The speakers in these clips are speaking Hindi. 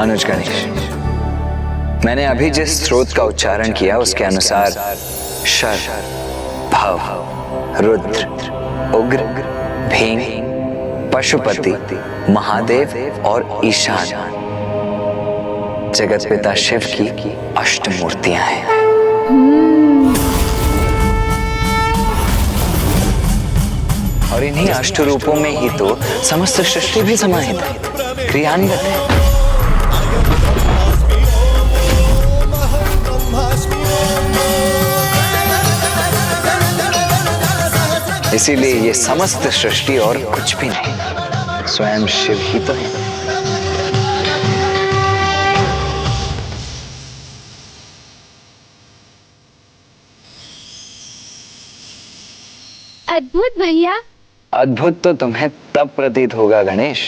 अनुज गणेश, मैंने अभी जिस स्रोत का उच्चारण किया उसके अनुसार शर, भव, रुद्र, उग्र, भीम, पशुपति, महादेव और ईशान जगत पिता शिव की अष्टमूर्तियां हैं। और इन्हीं अष्ट रूपों में ही तो समस्त सृष्टि भी समाहित है, क्रियान्वित है। इसीलिए ये समस्त सृष्टि और कुछ भी नहीं, स्वयं शिव ही तो है। अद्भुत भैया। अद्भुत तो तुम्हें तब प्रतीत होगा गणेश,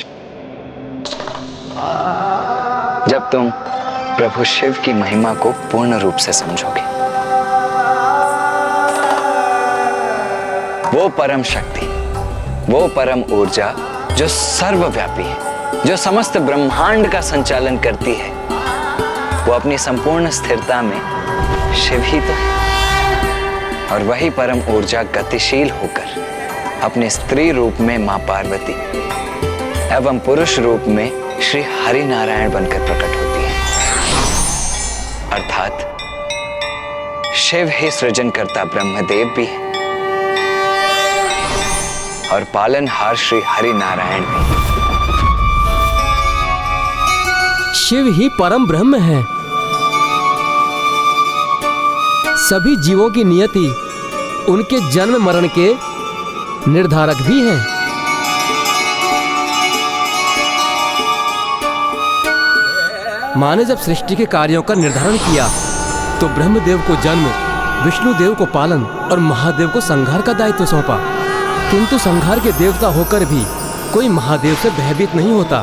जब तुम प्रभु शिव की महिमा को पूर्ण रूप से समझोगे। वो परम शक्ति, वो परम ऊर्जा जो सर्वव्यापी है, जो समस्त ब्रह्मांड का संचालन करती है, वो अपनी संपूर्ण स्थिरता में शिव ही तो है। और वही परम ऊर्जा गतिशील होकर अपने स्त्री रूप में मां पार्वती एवं पुरुष रूप में श्री हरि नारायण बनकर प्रकट होती है। अर्थात शिव ही सृजनकर्ता ब्रह्मदेव भी है और पालनहार श्री हरि नारायण भी। शिव ही परम ब्रह्म है। सभी जीवों की नियति उनके जन्म मरण के निर्धारक भी हैं। माँ ने जब सृष्टि के कार्यों का निर्धारण किया तो ब्रह्मदेव को जन्म, विष्णुदेव को पालन और महादेव को संहार का दायित्व सौंपा। किंतु संहार के देवता होकर भी कोई महादेव से भयभीत नहीं होता,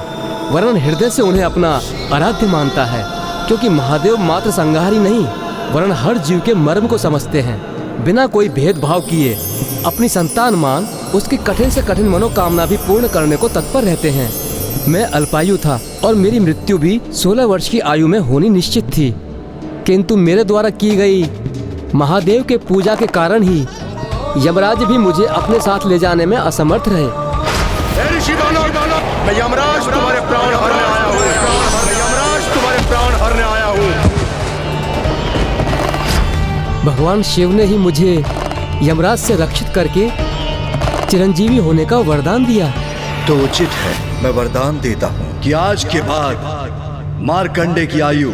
वरन हृदय से उन्हें अपना आराध्य मानता है, क्योंकि महादेव मात्र संहार ही नहीं वरन हर जीव के मर्म को समझते हैं। बिना कोई भेदभाव किए अपनी संतान मान उसकी कठिन से कठिन मनोकामना भी पूर्ण करने को तत्पर रहते हैं। मैं अल्पायु था और मेरी मृत्यु भी 16 वर्ष की आयु में होनी निश्चित थी, किंतु मेरे द्वारा की गई महादेव के पूजा के कारण ही यमराज भी मुझे अपने साथ ले जाने में असमर्थ रहे। मैं यमराज तुम्हारे प्राण हरने आया हूँ। मैं यमराज तुम्हारे प्राण हरने आया हूँ। भगवान शिव ने ही मुझे यमराज से रक्षित करके चिरंजीवी होने का वरदान दिया। तो उचित है, मैं वरदान देता हूँ कि आज के बाद मार्कंडे की आयु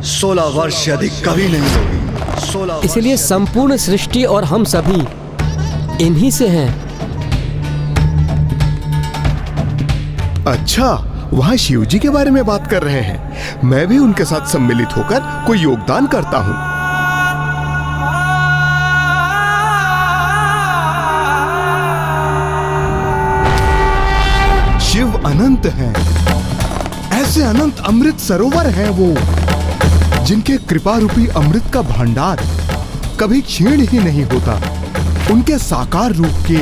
16 वर्ष से अधिक कभी नहीं होगी। इसलिए संपूर्ण सृष्टि और हम सभी इन्हीं से हैं। अच्छा, वहाँ शिव जी के बारे में बात कर रहे हैं। मैं भी उनके साथ सम्मिलित होकर कोई योगदान करता हूँ। शिव अनंत हैं, ऐसे अनंत अमृत सरोवर हैं वो, जिनके कृपा रूपी अमृत का भंडार कभी क्षीण ही नहीं होता। उनके साकार रूप के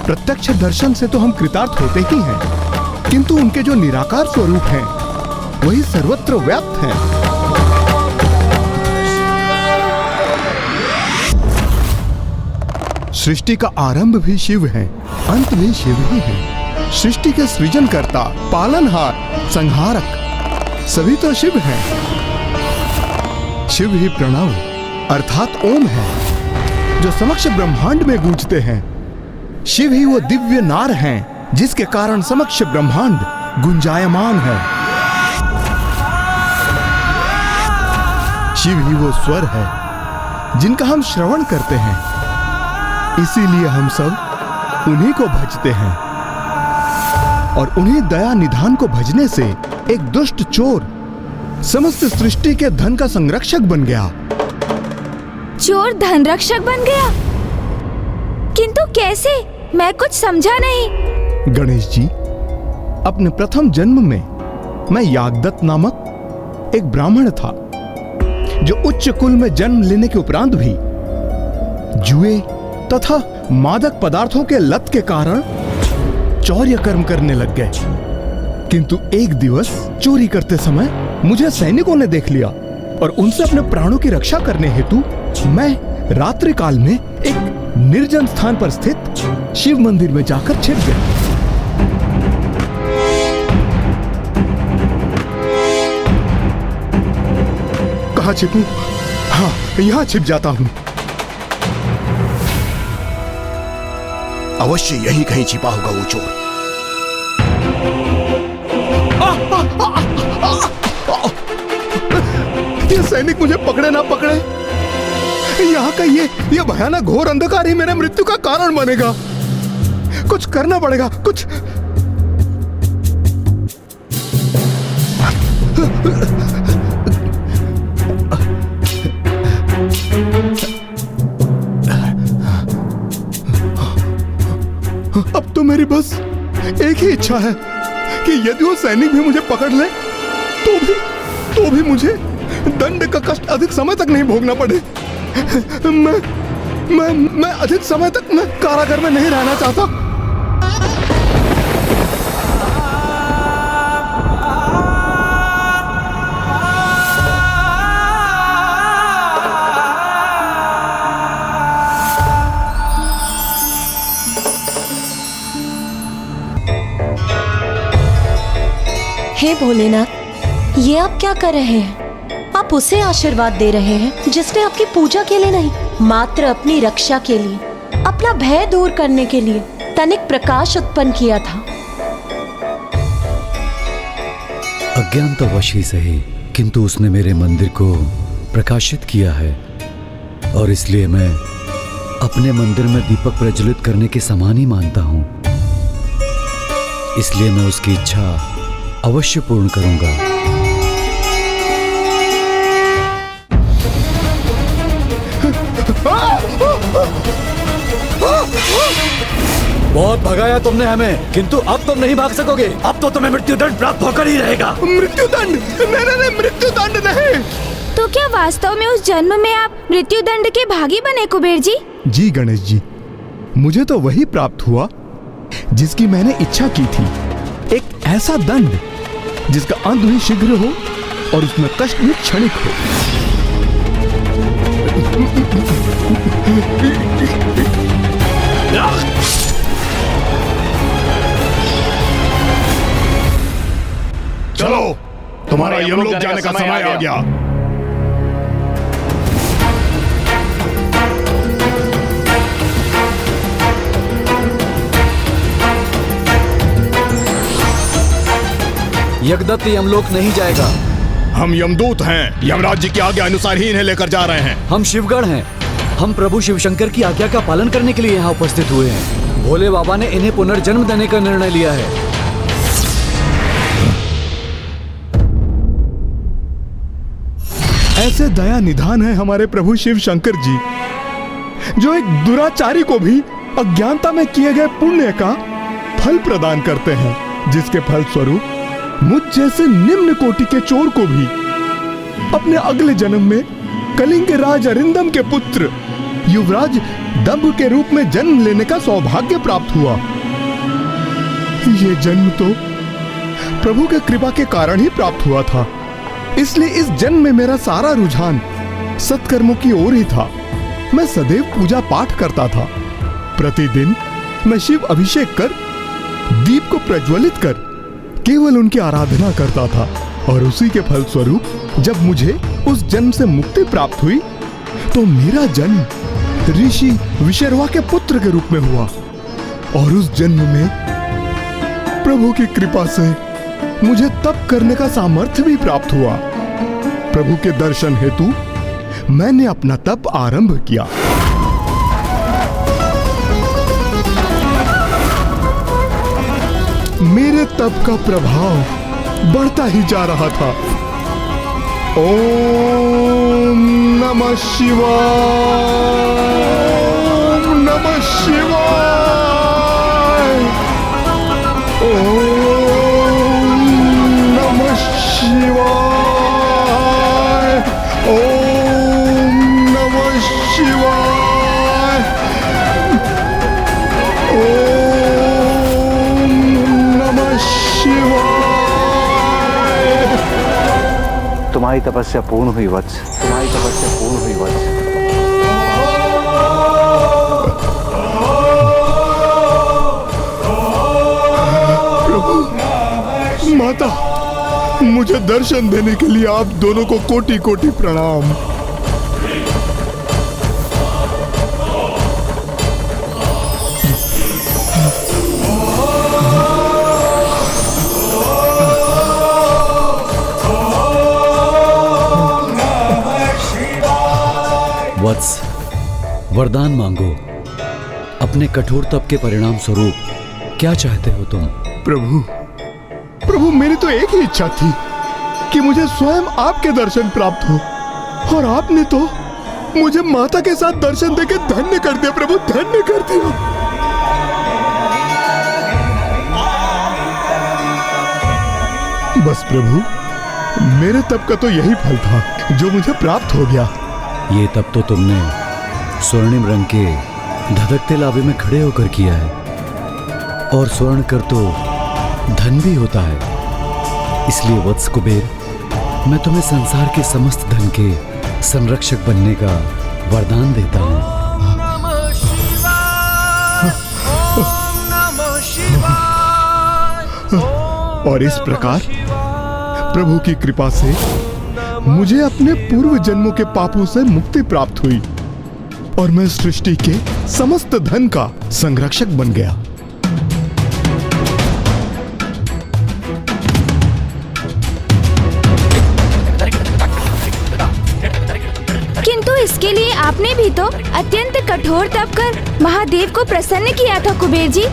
प्रत्यक्ष दर्शन से तो हम कृतार्थ होते ही हैं, किंतु उनके जो निराकार स्वरूप हैं वही सर्वत्र व्याप्त हैं। सृष्टि का आरंभ भी शिव है, अंत भी शिव ही है। सृष्टि के सृजनकर्ता, पालनहार, संहारक सभी तो शिव हैं। शिव ही प्रणव अर्थात ओम है, जो समक्ष ब्रह्मांड में गूंजते हैं। शिव ही वो दिव्य नार हैं, जिसके कारण समक्ष ब्रह्मांड गुंजायमान है। शिव ही वो स्वर है, जिनका हम श्रवण करते हैं। इसीलिए हम सब उन्हीं को भजते हैं। और उन्हीं दया निधान को भजने से एक दुष्ट चोर समस्त सृष्टि के धन का संरक्षक बन गया। चोर धन रक्षक बन गया? किंतु कैसे? मैं कुछ समझा नहीं। गणेश जी, अपने प्रथम जन्म में मैं यागदत्त नामक एक ब्राह्मण था, जो उच्च कुल में जन्म लेने के उपरांत भी जुए तथा मादक पदार्थों के लत के कारण चौर्य कर्म करने लग गए। किंतु एक दिवस चोरी करते समय मुझे सैनिकों ने देख लिया और उनसे अपने प्राणों की रक्षा करने हेतु मैं रात्रि काल में एक निर्जन स्थान पर स्थित शिव मंदिर में जाकर छिप गया। कहाँ छिपूं? हाँ, यहां छिप जाता हूं। अवश्य यही कहीं छिपा होगा वो चोर। ये सैनिक मुझे पकड़े ना पकड़े, यहाँ का ये भयानक घोर अंधकार ही मेरे मृत्यु का कारण बनेगा। कुछ करना पड़ेगा, कुछ। अब तो मेरी बस एक ही इच्छा है कि यदि वो सैनिक भी मुझे पकड़ ले तो भी मुझे दंड का कष्ट अधिक समय तक नहीं भोगना पड़े। मैं अधिक समय तक मैं कारागार में नहीं रहना चाहता। हे भोलेनाथ, ये आप क्या कर रहे हैं? आप उसे आशीर्वाद दे रहे हैं जिसने आपकी पूजा के लिए नहीं, मात्र अपनी रक्षा के लिए, अपना भय दूर करने के लिए तनिक प्रकाश उत्पन्न किया था। अज्ञानतावश ही सही, किंतु उसने मेरे मंदिर को प्रकाशित किया है और इसलिए मैं अपने मंदिर में दीपक प्रज्वलित करने के समान ही मानता हूं। इसलिए मैं उसकी इच्छा अवश्य पूर्ण करूंगा। बहुत भगाया तुमने हमें, किंतु अब तुम नहीं भाग सकोगे। अब तो तुम्हें मृत्युदंड प्राप्त होकर ही रहेगा। मृत्युदंड? नहीं, मृत्युदंड नहीं। तो क्या वास्तव में उस जन्म में आप मृत्युदंड के भागी बने कुबेर जी? जी गणेश जी, मुझे तो वही प्राप्त हुआ जिसकी मैंने इच्छा की थी। एक ऐसा दंड जिसका अंत भी शीघ्र हो और उसमें कष्ट भी क्षणिक हो। चलो, तुम्हारा यमलोक जाने का समय आ गया। यज्ञदत्त यमलोक नहीं जाएगा। हम यमदूत हैं, यमराज जी की आज्ञा अनुसार ही इन्हें लेकर जा रहे हैं। हम शिवगण हैं। हम प्रभु शिवशंकर की आज्ञा का पालन करने के लिए यहाँ उपस्थित हुए हैं। भोले बाबा ने इन्हें पुनर्जन्म देने का निर्णय लिया है। ऐसे दया निधान है हमारे प्रभु शिव शंकर जी, जो एक दुराचारी को भी अज्ञानता में किए गए पुण्य का फल प्रदान करते हैं, जिसके फल स्वरूप मुझ जैसे निम्न कोटि के चोर को भी अपने अगले जन्म में कलिंग राज अरिंदम के पुत्र युवराज दंभ के रूप में जन्म लेने का सौभाग्य प्राप्त हुआ। ये जन्म तो प्रभु के कृपा के कारण ही प्राप्त हुआ था। इसलिए इस जन्म में मेरा सारा रुझान सत्कर्मों की ओर ही था। मैं सदैव पूजा पाठ करता था। प्रतिदिन मैं शिव अभिषेक कर, दीप को प्रज्वलित कर केवल उनकी आराधना करता था। और उसी के फल स्वरूप जब मुझे उस जन्म से मुक्ति प्राप्त हुई तो मेरा जन्म ऋषि विशर्वा के पुत्र के रूप में हुआ। और उस जन्म में प्रभु की कृपा से मुझे तप करने का सामर्थ्य भी प्राप्त हुआ। प्रभु के दर्शन हेतु मैंने अपना तप आरंभ किया। मेरे तप का प्रभाव बढ़ता ही जा रहा था। ओम नमः शिवाय, ओम नमः शिवाय, ओम नमः शिवाय, ओम नमः शिवाय, ओम नमः शिवाय। तुम्हारी तपस्या पूर्ण हुई वत्स, तुम्हारी तपस्या पूर्ण हुई वत्स। प्रभु, माता, मुझे दर्शन देने के लिए आप दोनों को कोटि कोटि प्रणाम। वत्स, वरदान मांगो। अपने कठोर तप के परिणाम स्वरूप क्या चाहते हो तुम? प्रभु, मेरी तो एक ही इच्छा थी कि मुझे स्वयं आपके दर्शन प्राप्त हो, और आपने तो मुझे माता के साथ दर्शन देके धन्य कर दिया। प्रभु, धन्य कर दिया। बस प्रभु, मेरे तप का तो यही फल था जो मुझे प्राप्त हो गया। ये तप तो तुमने स्वर्णिम रंग के धधकते लावे में खड़े होकर किया है, और स्वर्ण कर तो धन भी होता है। इसलिए वत्स कुबेर, मैं तुम्हें संसार के समस्त धन के संरक्षक बनने का वरदान देता हूँ। और इस प्रकार प्रभु की कृपा से मुझे अपने पूर्व जन्मों के पापों से मुक्ति प्राप्त हुई, और मैं सृष्टि के समस्त धन का संरक्षक बन गया। किंतु इसके लिए आपने भी तो अत्यंत कठोर तप कर महादेव को प्रसन्न किया था कुबेर जी।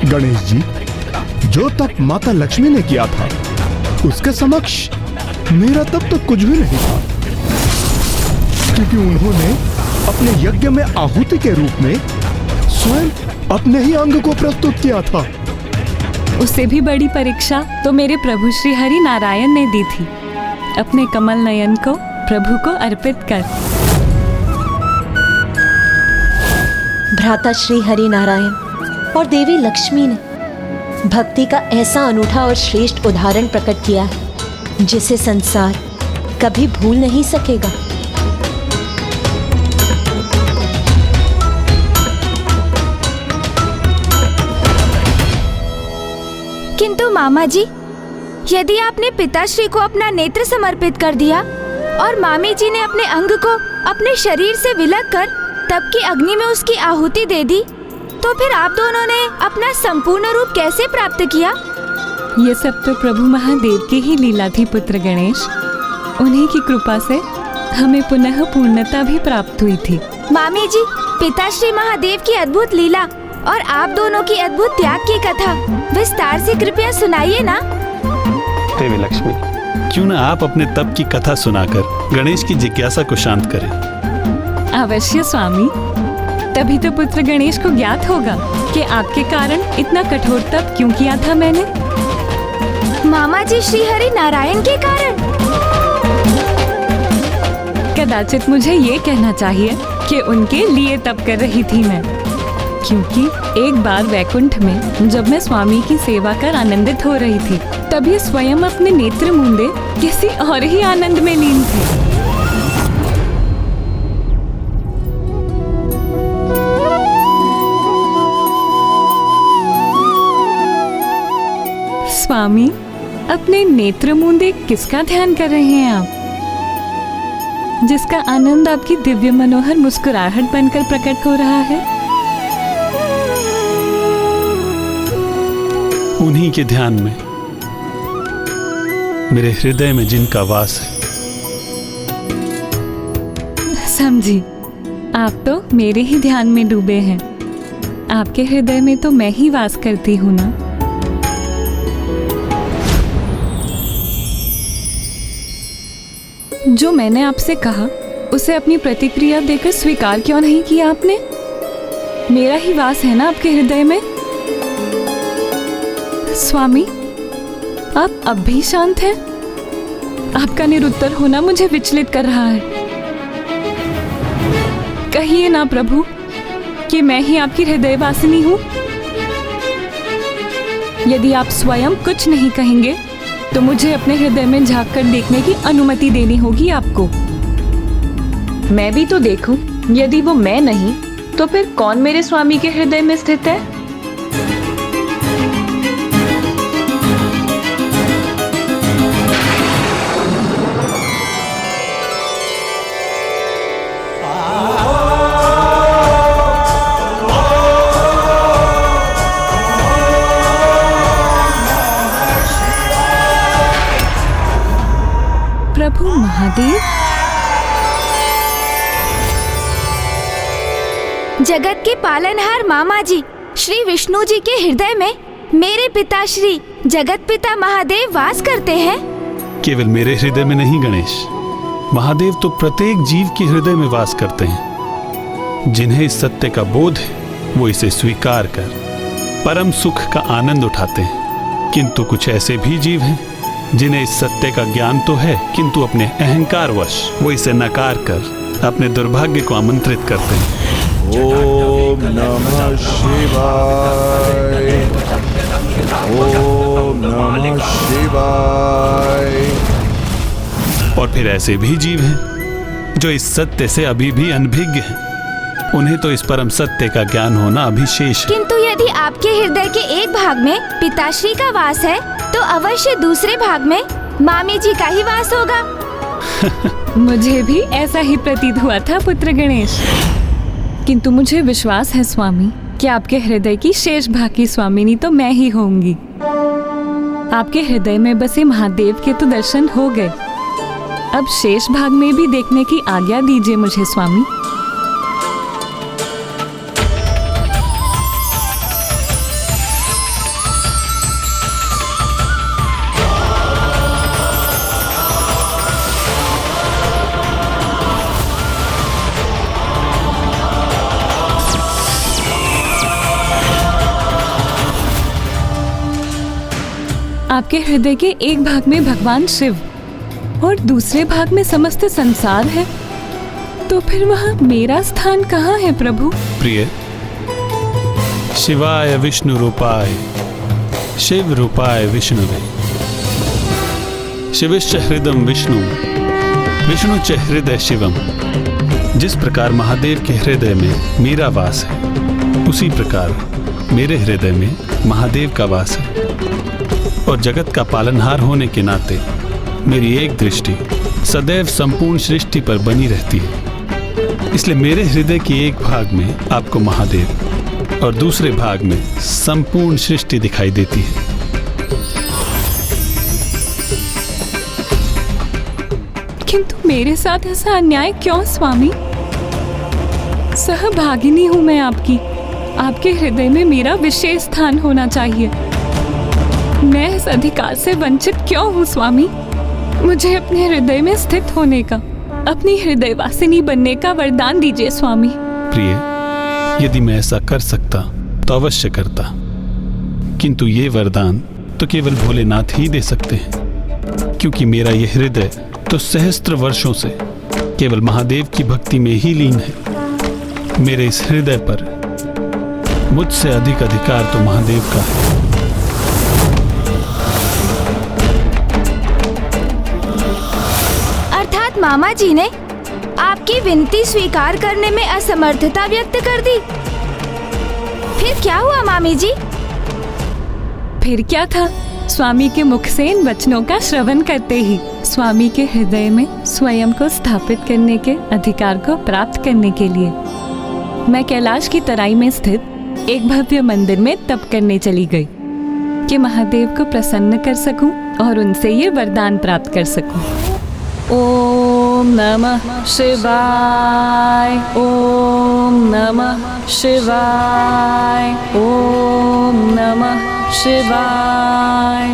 गणेश जी, जो तप माता लक्ष्मी ने किया था उसके समक्ष मेरा तप तो कुछ भी नहीं था, क्योंकि उन्होंने अपने यज्ञ में आहुति के रूप में स्वयं अपने ही अंग को प्रस्तुत किया था। उससे भी बड़ी परीक्षा तो मेरे प्रभु श्री हरि नारायण ने दी थी, अपने कमल नयन को प्रभु को अर्पित कर। भ्राता श्री हरि नारायण और देवी लक्ष्मी ने भक्ति का ऐसा अनूठा और श्रेष्ठ उदाहरण प्रकट किया है जिसे संसार कभी भूल नहीं सकेगा। किंतु मामा जी, यदि आपने पिताश्री को अपना नेत्र समर्पित कर दिया और मामी जी ने अपने अंग को अपने शरीर से विलग कर तप की अग्नि में उसकी आहुति दे दी, तो फिर आप दोनों ने अपना संपूर्ण रूप कैसे प्राप्त किया? ये सब तो प्रभु महादेव की ही लीला थी पुत्र गणेश। उन्हीं की कृपा से हमें पुनः पूर्णता भी प्राप्त हुई थी। मामी जी, पिताश्री महादेव की अद्भुत लीला और आप दोनों की अद्भुत त्याग की कथा विस्तार से कृपया सुनाइए ना। देवी लक्ष्मी, क्यों ना आप अपने तप की कथा सुनाकर गणेश की जिज्ञासा को शांत करें। अवश्य स्वामी, तभी तो पुत्र गणेश को ज्ञात होगा कि आपके कारण इतना कठोर तप क्यों किया था मैंने। मामा जी श्री हरि नारायण के कारण? कदाचित मुझे ये कहना चाहिए कि उनके लिए तप कर रही थी मैं, क्योंकि एक बार वैकुंठ में जब मैं स्वामी की सेवा कर आनंदित हो रही थी, तभी स्वयं अपने नेत्र मूंदे किसी और ही आनंद में लीन थे। स्वामी, अपने नेत्र मूंदे किसका ध्यान कर रहे हैं आप, जिसका आनंद आपकी दिव्य मनोहर मुस्कुराहट बनकर प्रकट हो रहा है? उन्हीं के ध्यान में, मेरे हृदय में जिनका वास है। समझी, आप तो मेरे ही ध्यान में डूबे हैं। आपके हृदय में तो मैं ही वास करती हूँ ना। जो मैंने आपसे कहा उसे अपनी प्रतिक्रिया देकर स्वीकार क्यों नहीं किया आपने? मेरा ही वास है ना आपके हृदय में। स्वामी, आप अब भी शांत हैं? आपका निरुत्तर होना मुझे विचलित कर रहा है। कहिए ना प्रभु कि मैं ही आपकी हृदयवासिनी हूँ। यदि आप स्वयं कुछ नहीं कहेंगे तो मुझे अपने हृदय में झांक कर देखने की अनुमति देनी होगी आपको। मैं भी तो देखूं, यदि वो मैं नहीं तो फिर कौन मेरे स्वामी के हृदय में स्थित है? प्रभु महादेव, जगत के पालनहार मामा जी श्री विष्णु जी के हृदय में मेरे पिता श्री जगत पिता महादेव वास करते हैं। केवल मेरे हृदय में नहीं गणेश, महादेव तो प्रत्येक जीव के हृदय में वास करते हैं। जिन्हें इस सत्य का बोध है वो इसे स्वीकार कर परम सुख का आनंद उठाते हैं। किंतु कुछ ऐसे भी जीव हैं जिन्हें इस सत्य का ज्ञान तो है, किंतु अपने अहंकारवश वो इसे नकार कर अपने दुर्भाग्य को आमंत्रित करते हैं। ओम नमः शिवाय, ओम नमः शिवाय। और फिर ऐसे भी जीव हैं जो इस सत्य से अभी भी अनभिज्ञ हैं। उन्हें तो इस परम सत्य का ज्ञान होना अभी शेष है। किंतु यदि आपके हृदय के एक भाग में पिताश्री का वास है तो अवश्य दूसरे भाग में मामी जी का ही वास होगा। मुझे भी ऐसा ही प्रतीत हुआ था पुत्र गणेश, किंतु मुझे विश्वास है स्वामी कि आपके हृदय की शेष भाग की स्वामिनी तो मैं ही होंगी। आपके हृदय में बसे महादेव के तो दर्शन हो गए, अब शेष भाग में भी देखने की आज्ञा दीजिए मुझे स्वामी। आपके हृदय के एक भाग में भगवान शिव और दूसरे भाग में समस्त संसार है, तो फिर वहाँ मेरा स्थान कहाँ है प्रभु? प्रिय, शिवाय विष्णु रूपाय शिव रूपाय विष्णुवे, शिवश्च हृदयं विष्णु विष्णु च हृदय शिवम। जिस प्रकार महादेव के हृदय में मेरा वास है, उसी प्रकार मेरे हृदय में महादेव का वास है। और जगत का पालनहार होने के नाते मेरी एक दृष्टि सदैव संपूर्ण सृष्टि पर बनी रहती है। इसलिए मेरे हृदय के एक भाग में आपको महादेव और दूसरे भाग में संपूर्ण सृष्टि दिखाई देती है। किंतु मेरे साथ ऐसा अन्याय क्यों स्वामी? सहभागिनी हूँ मैं आपकी, आपके हृदय में मेरा विशेष स्थान होना चाहिए। मैं इस अधिकार से वंचित क्यों हूँ स्वामी? मुझे अपने हृदय में स्थित होने का, अपनी हृदय वासिनी बनने का वरदान दीजिए स्वामी। प्रिय, यदि मैं ऐसा कर सकता तो अवश्य करता, किंतु ये वरदान तो केवल भोलेनाथ ही दे सकते हैं, क्योंकि मेरा ये हृदय तो सहस्त्र वर्षों से केवल महादेव की भक्ति में ही लीन है। मेरे इस हृदय पर मुझसे अधिक अधिकार तो महादेव का है। मामा जी ने आपकी विनती स्वीकार करने में असमर्थता व्यक्त कर दी। फिर क्या हुआ मामी जी? फिर क्या था, स्वामी के मुख से इन वचनों का श्रवण करते ही स्वामी के हृदय में स्वयं को स्थापित करने के अधिकार को प्राप्त करने के लिए मैं कैलाश की तराई में स्थित एक भव्य मंदिर में तप करने चली गई कि महादेव को प्रसन्न कर सकूं और उनसे ये वरदान प्राप्त कर सकूं। ओम नमः शिवाय, ओम नमः शिवाय, ओम नमः शिवाय,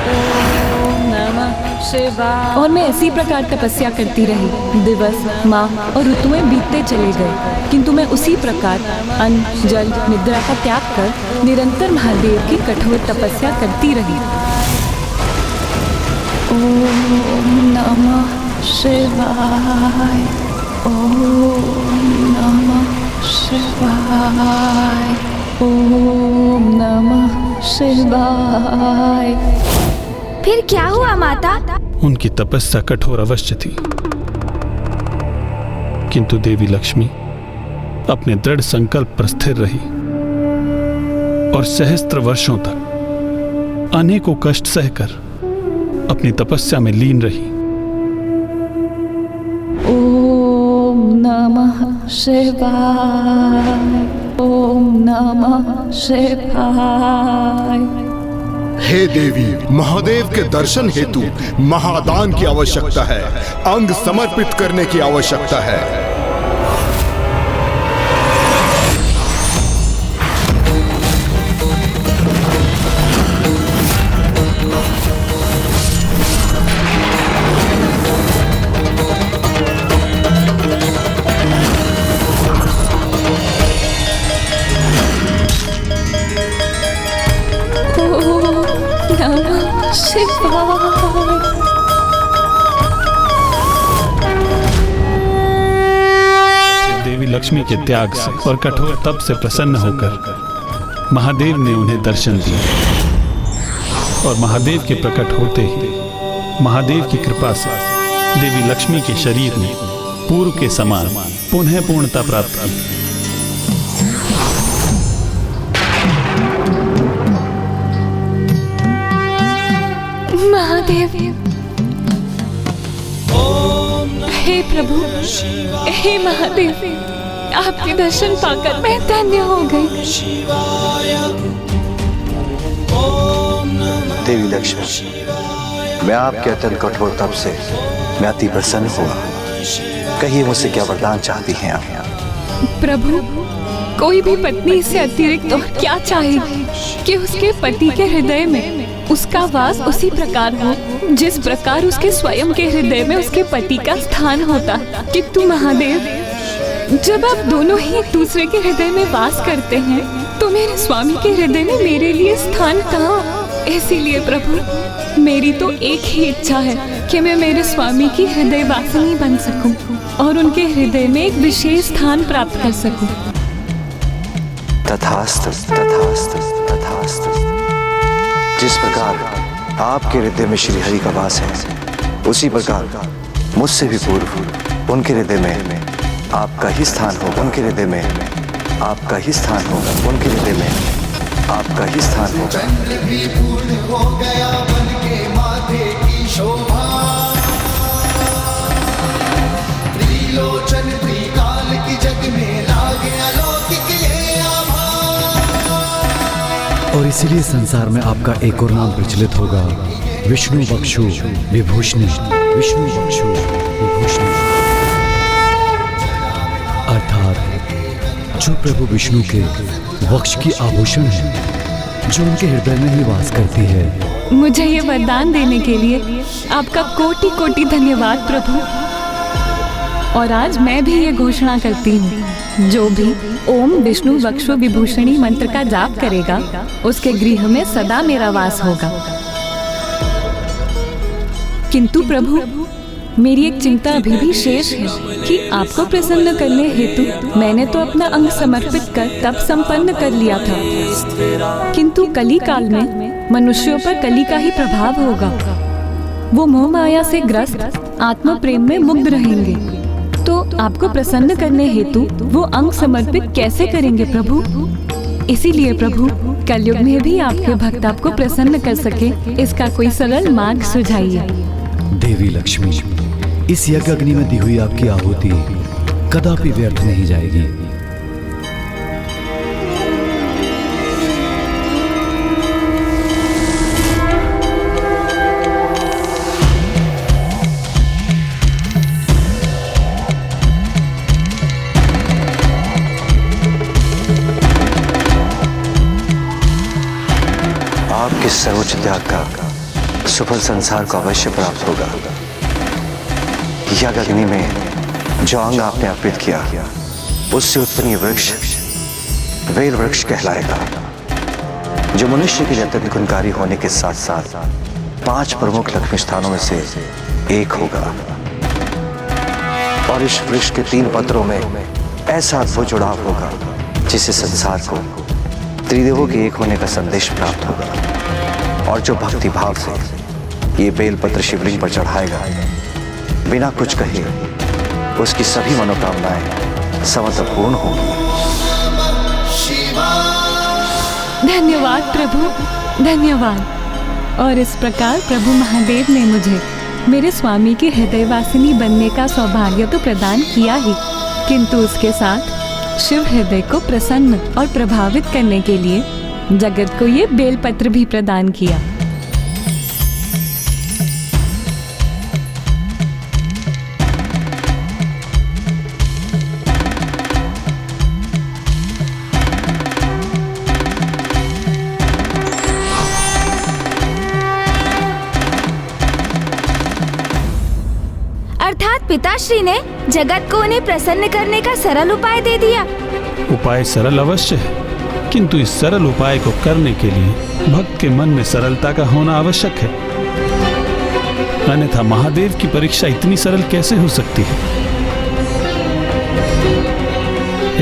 ओम नमः शिवाय। और मैं इसी प्रकार तपस्या करती रही। दिवस, माह और ऋतुएं बीतते चले गए, किंतु मैं उसी प्रकार अन्न, जल, निद्रा का त्याग कर निरंतर महादेव की कठोर तपस्या करती रही। ओम नमः शिवाय, ओम नमः शिवाय, ओम नमः शिवाय, फिर क्या हुआ माता? उनकी तपस्या कठोर अवश्य थी, किंतु देवी लक्ष्मी अपने दृढ़ संकल्प पर स्थिर रही और सहस्त्र वर्षों तक अनेकों कष्ट सहकर अपनी तपस्या में लीन रही। ओम नमः शिवाय, ओम नमः शिवाय। हे देवी, महादेव के दर्शन हेतु महादान की आवश्यकता है, अंग समर्पित करने की आवश्यकता है। देवी लक्ष्मी के त्याग से और कठोर तप से प्रसन्न होकर महादेव ने उन्हें दर्शन दिए और महादेव के प्रकट होते ही महादेव की कृपा से देवी लक्ष्मी के शरीर ने पूर्व के समान पुनः पूर्णता प्राप्त की। महादेव, हे प्रभु, हे महादेव, आपके दर्शन पाकर मैं धन्य हो गई। देवी लक्ष्मी, मैं आपके अत्यंत कठोर तप से मैं अति प्रसन्न हुआ। कहिए मुझसे क्या वरदान चाहती हैं आप? प्रभु, कोई भी पत्नी से अतिरिक्त और क्या चाहेगी कि उसके पति के हृदय में उसका वास उसी प्रकार हो जिस प्रकार उसके स्वयं के हृदय में उसके पति का स्थान होता। किंतु महादेव, जब आप दोनों ही एक दूसरे के हृदय में वास करते हैं तो मेरे स्वामी के हृदय में मेरे लिए स्थान कहाँ? इसीलिए प्रभु, मेरी तो एक ही इच्छा है कि मैं मेरे स्वामी की हृदय वासिनी बन सकूं और उनके हृदय में एक विशेष स्थान प्राप्त कर सकूं। तथास्तु, तथास्तु, तथास्तु। जिस प्रकार आपके हृदय में श्री हरि का वास है, उसी प्रकार मुझसे भी पूर्व उनके हृदय में आपका ही स्थान होगा। उनके हृदय में आपका ही स्थान होगा। उनके हृदय में आपका ही स्थान होगा। त्रिलोचन त्रिकाल की जग में लागे अलौकिक ये आभा। और इसीलिए संसार में आपका एक और नाम प्रचलित होगा, विष्णु बक्षु विभूषणी। विष्णु बक्षु विभूषणी अर्थात जो प्रभु विष्णु के वक्ष की आभूषण है, जो उनके हृदय में ही वास करती है। मुझे ये वरदान देने के लिए आपका कोटि कोटि धन्यवाद प्रभु। और आज मैं भी ये घोषणा करती हूँ, जो भी ओम विष्णु वक्षु विभूषणी मंत्र का जाप करेगा उसके गृह में सदा मेरा वास होगा। किंतु प्रभु, मेरी एक चिंता अभी भी शेष है कि आपको प्रसन्न करने हेतु मैंने तो अपना अंग समर्पित कर तप संपन्न कर लिया था, किंतु कली काल में मनुष्यों पर कली का ही प्रभाव होगा। वो मोह माया से ग्रस्त आत्म प्रेम में मुग्ध रहेंगे, तो आपको प्रसन्न करने हेतु वो अंग समर्पित कैसे करेंगे प्रभु? इसीलिए प्रभु, कलयुग में भी आपके भक्त आपको प्रसन्न कर सके, इसका कोई सरल मार्ग सुझाइए। देवी लक्ष्मी, इस यज्ञ अग्नि में दी हुई आपकी आहुति कदापि व्यर्थ नहीं जाएगी। आपके सर्वोच्च त्याग का सुफल संसार को अवश्य प्राप्त होगा। यज्ञ अग्नि में जो अंग आपने अर्पित किया, उससे उत्पन्न वृक्ष वेल वृक्ष कहलाएगा, जो मनुष्य के लिए अत्यंत गुणकारी होने के साथ साथ 5 प्रमुख लक्ष्मी स्थानों में से एक होगा। और इस वृक्ष के 3 पत्रों में ऐसा अद्भुत जुड़ाव होगा जिससे संसार को त्रिदेवों के एक होने का संदेश प्राप्त होगा। और जो भक्ति भाव से ये बेलपत्र शिवलिंग पर चढ़ाएगा, बिना कुछ कहे उसकी सभी मनोकामनाएं स्वतः पूर्ण होंगी। धन्यवाद प्रभु, धन्यवाद। और इस प्रकार प्रभु महादेव ने मुझे मेरे स्वामी के हृदयवासिनी बनने का सौभाग्य तो प्रदान किया ही, किंतु उसके साथ शिव हृदय को प्रसन्न और प्रभावित करने के लिए जगत को ये बेलपत्र भी प्रदान किया। अर्थात पिताश्री ने जगत को उन्हें प्रसन्न करने का सरल उपाय दे दिया। उपाय सरल अवश्य है, किंतु इस सरल उपाय को करने के लिए भक्त के मन में सरलता का होना आवश्यक है, अन्यथा महादेव की परीक्षा इतनी सरल कैसे हो सकती है।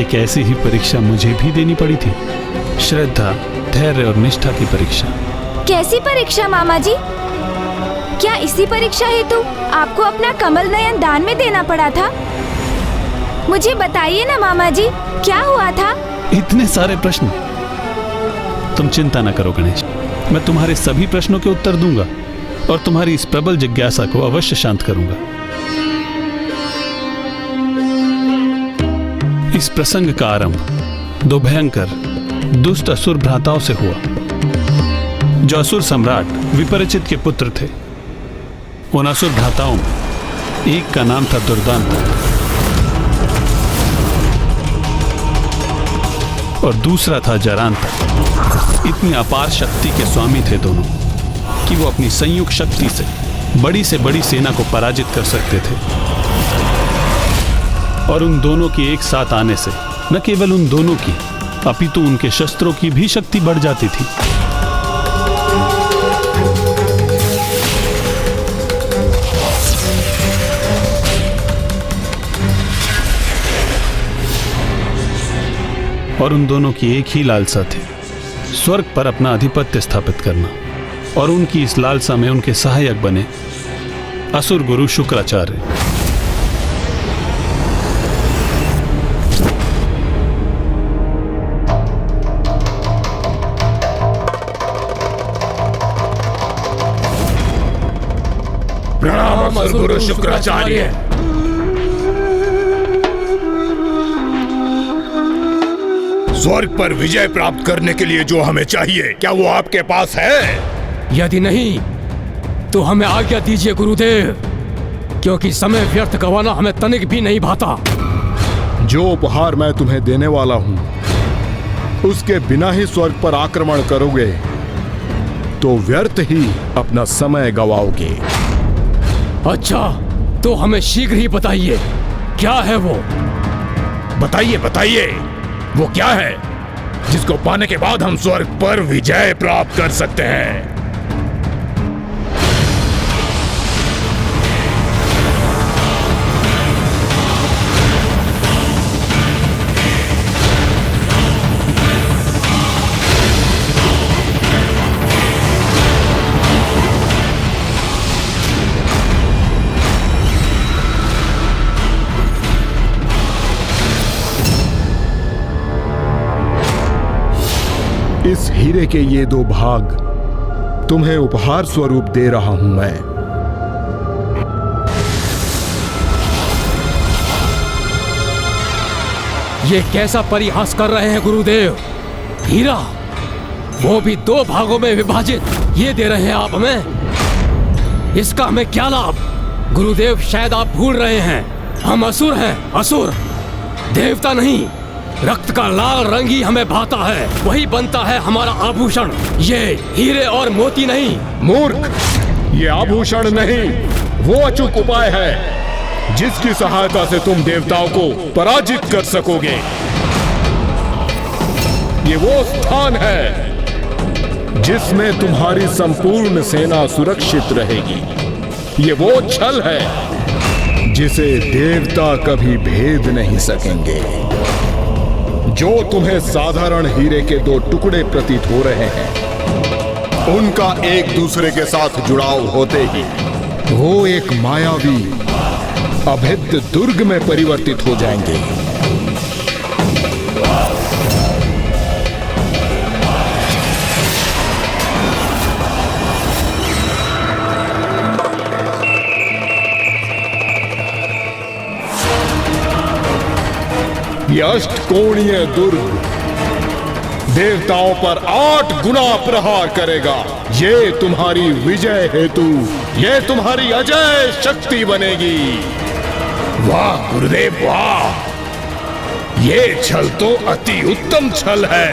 एक ऐसी ही परीक्षा मुझे भी देनी पड़ी थी, श्रद्धा, धैर्य और निष्ठा की परीक्षा। कैसी परीक्षा मामा जी? क्या इसी परीक्षा हेतु आपको अपना कमल नयन दान में देना पड़ा था? मुझे बताइए ना मामा जी, क्या हुआ था? इतने सारे प्रश्न। तुम चिंता न करो गणेश, मैं तुम्हारे सभी प्रश्नों के उत्तर दूंगा और तुम्हारी इस प्रबल जिज्ञासा को अवश्य शांत करूंगा। इस प्रसंग का आरंभ दो भयंकर दुष्ट असुर भ्राताओं से हुआ, जो असुर सम्राट विपरिचित के पुत्र थे। उन असुर भ्राताओं में एक का नाम था दुर्दांत और दूसरा था जरांतक। इतनी अपार शक्ति के स्वामी थे दोनों कि वो अपनी संयुक्त शक्ति से बड़ी सेना को पराजित कर सकते थे। और उन दोनों के एक साथ आने से न केवल उन दोनों की अपितु उनके शस्त्रों की भी शक्ति बढ़ जाती थी। और उन दोनों की एक ही लालसा थी, स्वर्ग पर अपना आधिपत्य स्थापित करना। और उनकी इस लालसा में उनके सहायक बने असुर गुरु शुक्राचार्य। प्रणाम असुर गुरु शुक्राचार्य। स्वर्ग पर विजय प्राप्त करने के लिए जो हमें चाहिए, क्या वो आपके पास है? यदि नहीं तो हमें आज्ञा दीजिए गुरुदेव, क्योंकि समय व्यर्थ गंवाना हमें तनिक भी नहीं भाता। जो उपहार मैं तुम्हें देने वाला हूं, उसके बिना ही स्वर्ग पर आक्रमण करोगे तो व्यर्थ ही अपना समय गवाओगे। अच्छा, तो हमें शीघ्र ही बताइए, क्या है वो? बताइए बताइए, वो क्या है जिसको पाने के बाद हम स्वर्ग पर विजय प्राप्त कर सकते हैं? इस हीरे के ये दो भाग तुम्हें उपहार स्वरूप दे रहा हूं मैं। ये कैसा परिहास कर रहे हैं गुरुदेव? हीरा, वो भी दो भागों में विभाजित, ये दे रहे हैं आप हमें? इसका हमें क्या लाभ? गुरुदेव, शायद आप भूल रहे हैं, हम असुर हैं, असुर, देवता नहीं। रक्त का लाल रंग ही हमें भाता है, वही बनता है हमारा आभूषण, ये हीरे और मोती नहीं। मूर्ख, ये आभूषण नहीं, वो अचूक उपाय है जिसकी सहायता से तुम देवताओं को पराजित कर सकोगे। ये वो स्थान है जिसमें तुम्हारी संपूर्ण सेना सुरक्षित रहेगी। ये वो छल है जिसे देवता कभी भेद नहीं सकेंगे। जो तुम्हें साधारण हीरे के दो टुकड़े प्रतीत हो रहे हैं, उनका एक दूसरे के साथ जुड़ाव होते ही वो एक मायावी अभेद्य दुर्ग में परिवर्तित हो जाएंगे। ये अष्टकोणीय दुर्ग देवताओं पर 8 गुना प्रहार करेगा। ये तुम्हारी विजय हेतु, ये तुम्हारी अजय शक्ति बनेगी। वाह गुरुदेव वाह, ये छल तो अति उत्तम छल है।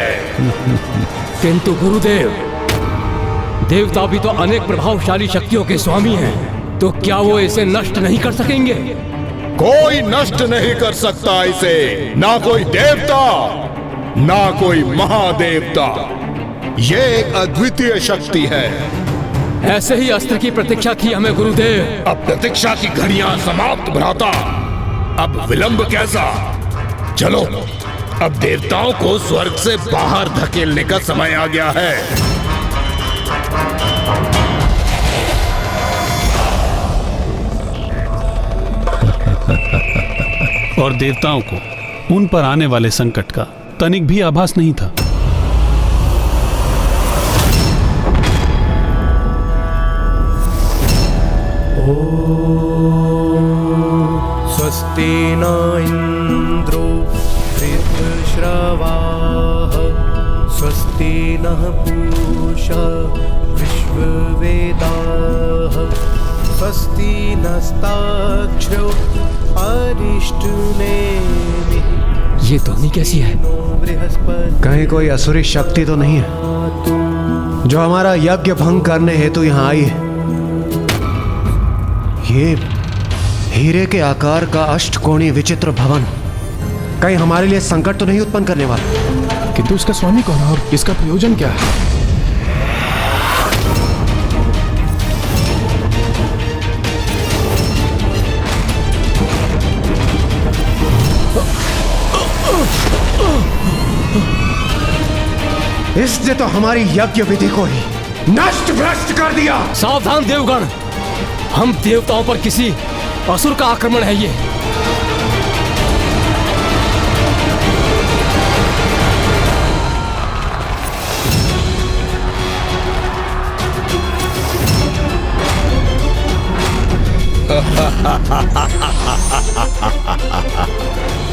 किंतु गुरुदेव, देवता भी तो अनेक प्रभावशाली शक्तियों के स्वामी हैं, तो क्या वो इसे नष्ट नहीं कर सकेंगे? कोई नष्ट नहीं कर सकता इसे, ना कोई देवता ना कोई महादेवता। ये एक अद्वितीय शक्ति है। ऐसे ही अस्त्र की प्रतीक्षा की हमें गुरुदेव। अब प्रतीक्षा की घड़ियां समाप्त भ्राता, अब विलंब कैसा। चलो अब देवताओं को स्वर्ग से बाहर धकेलने का समय आ गया है। और देवताओं को उन पर आने वाले संकट का तनिक भी आभास नहीं था। स्वस्ति न इंद्रो वृद्धश्रवाः स्वस्ति नः पूषा विश्ववेदाः स्वस्ति नस्ताक्षरो अरिष्टनेमिः। ये ध्वनि कैसी है? कहीं कोई असुरी शक्ति तो नहीं है जो हमारा यज्ञ भंग करने हेतु यहाँ आई है। ये हीरे के आकार का अष्टकोणीय विचित्र भवन कहीं हमारे लिए संकट तो नहीं उत्पन्न करने वाला? किंतु इसका स्वामी कौन है और इसका प्रयोजन क्या है? इसने तो हमारी यज्ञ विधि को ही नष्ट भ्रष्ट कर दिया। सावधान देवगण, हम देवताओं पर किसी असुर का आक्रमण है ये।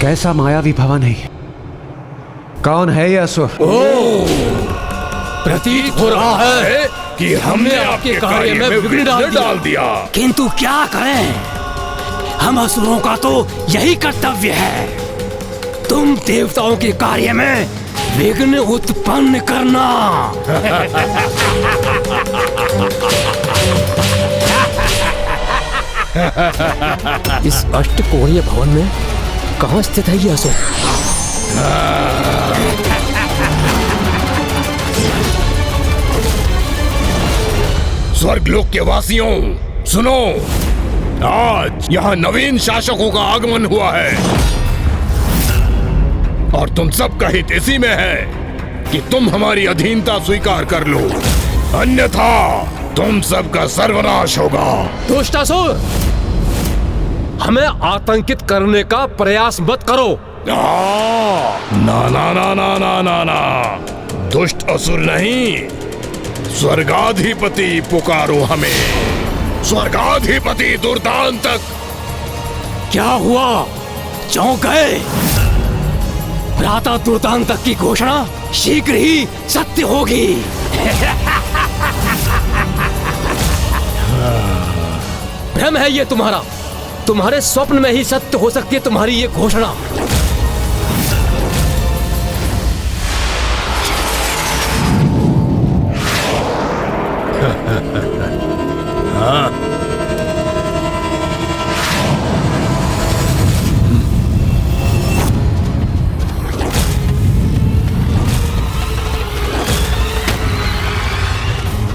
कैसा मायावी भवन है? कौन है ये असुर? प्रतीत हो रहा है कि हमने आपके कार्य में विघ्न डाल दिया। किंतु क्या करें, हम असुरों का तो यही कर्तव्य है, तुम देवताओं के कार्य में विघ्न उत्पन्न करना। इस अष्टकोणीय भवन में कहाँ स्थित है ये असुर? स्वर्गलोक के वासियों सुनो, आज यहाँ नवीन शासकों का आगमन हुआ है और तुम सबका हित इसी में है कि तुम हमारी अधीनता स्वीकार कर लो, अन्यथा तुम सबका सर्वनाश होगा। दुष्टासुर, हमें आतंकित करने का प्रयास मत करो। ना ना ना ना ना ना ना, दुष्ट असुर नहीं, स्वर्गाधिपति पुकारो हमें, स्वर्गाधिपति दुर्दांतक। क्या हुआ, चौंक गए? भ्राता दुर्दांतक की घोषणा शीघ्र ही सत्य होगी। भ्रम है ये तुम्हारा, तुम्हारे स्वप्न में ही सत्य हो सकती है तुम्हारी ये घोषणा।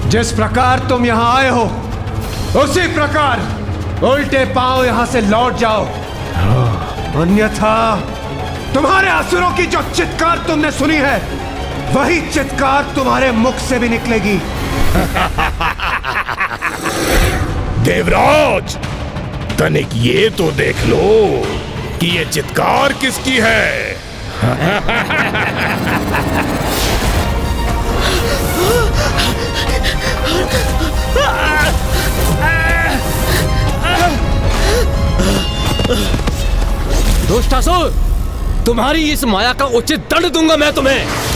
जिस प्रकार तुम यहाँ आए हो उसी प्रकार उल्टे पांव यहाँ से लौट जाओ, अन्यथा तुम्हारे असुरों की जो चित्कार तुमने सुनी है वही चित्कार तुम्हारे मुख से भी निकलेगी। देवराज, तनिक ये तो देख लो कि ये चित्कार किसकी है। दुष्टासुर, तुम्हारी इस माया का उचित दंड दूंगा मैं तुम्हें।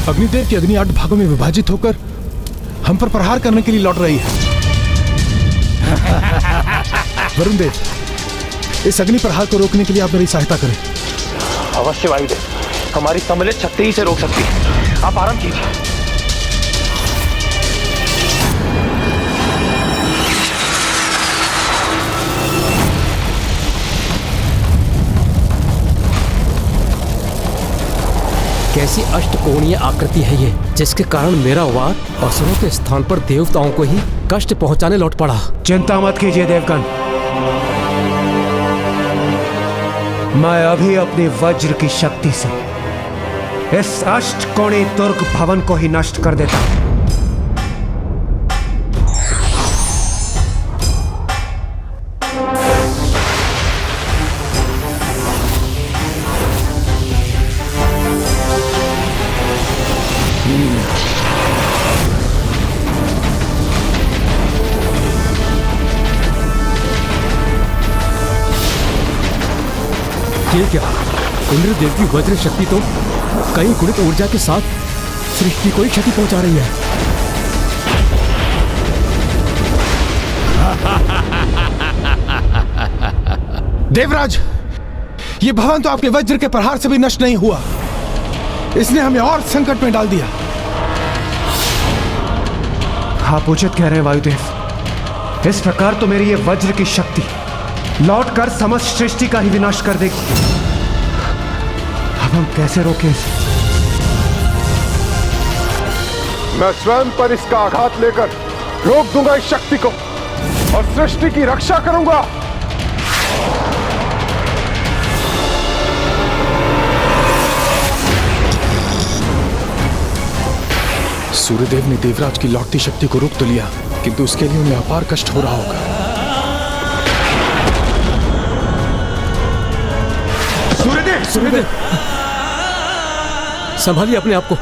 अग्निदेव की अग्नि 8 भागों में विभाजित होकर हम पर प्रहार करने के लिए लौट रही है। वरुण देव, इस अग्नि प्रहार को रोकने के लिए आप मेरी सहायता करें। अवश्य वायुदेव, हमारी सम्मिलित शक्ति ही से रोक सकती है। आप आराम कीजिए। कैसी अष्टकोणीय आकृति है ये, जिसके कारण मेरा वार असुरों के स्थान पर देवताओं को ही कष्ट पहुंचाने लौट पड़ा। चिंता मत कीजिए देवगण, मैं अभी अपनी वज्र की शक्ति से इस अष्टकोणीय दुर्ग भवन को ही नष्ट कर देता हूं। ये क्या, इंद्रदेव की वज्र शक्ति तो कई गुणित ऊर्जा के साथ सृष्टि को ही क्षति पहुंचा रही है। देवराज, ये भवन तो आपके वज्र के प्रहार से भी नष्ट नहीं हुआ, इसने हमें और संकट में डाल दिया। आप उचित कह रहे हैं वायुदेव, इस प्रकार तो मेरी ये वज्र की शक्ति लौटकर समस्त सृष्टि का ही विनाश कर देगी। अब हम कैसे रोकें इसे? मैं स्वयं पर इसका आघात लेकर रोक दूंगा इस शक्ति को और सृष्टि की रक्षा करूंगा। सूर्यदेव ने देवराज की लौटती शक्ति को रोक तो लिया, किंतु उसके लिए उन्हें अपार कष्ट हो रहा होगा। सूर्यदेव, सूर्यदेव, संभालिए अपने आप को।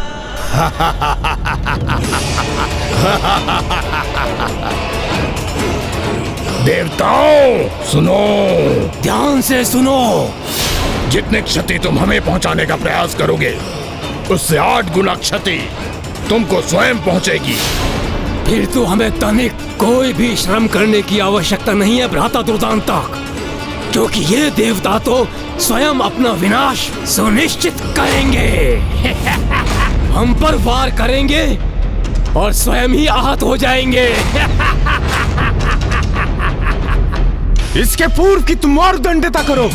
देवताओं सुनो, ध्यान से सुनो। जितने क्षति तुम हमें पहुंचाने का प्रयास करोगे, उससे 8 गुना क्षति तुमको स्वयं पहुंचेगी। फिर तो हमें तनिक कोई भी श्रम करने की आवश्यकता नहीं है भ्राता दुर्दांतक, क्योंकि ये देवता तो स्वयं अपना विनाश सुनिश्चित करेंगे। हम पर वार करेंगे और स्वयं ही आहत हो जाएंगे। इसके पूर्व की तुम और दंडता करो।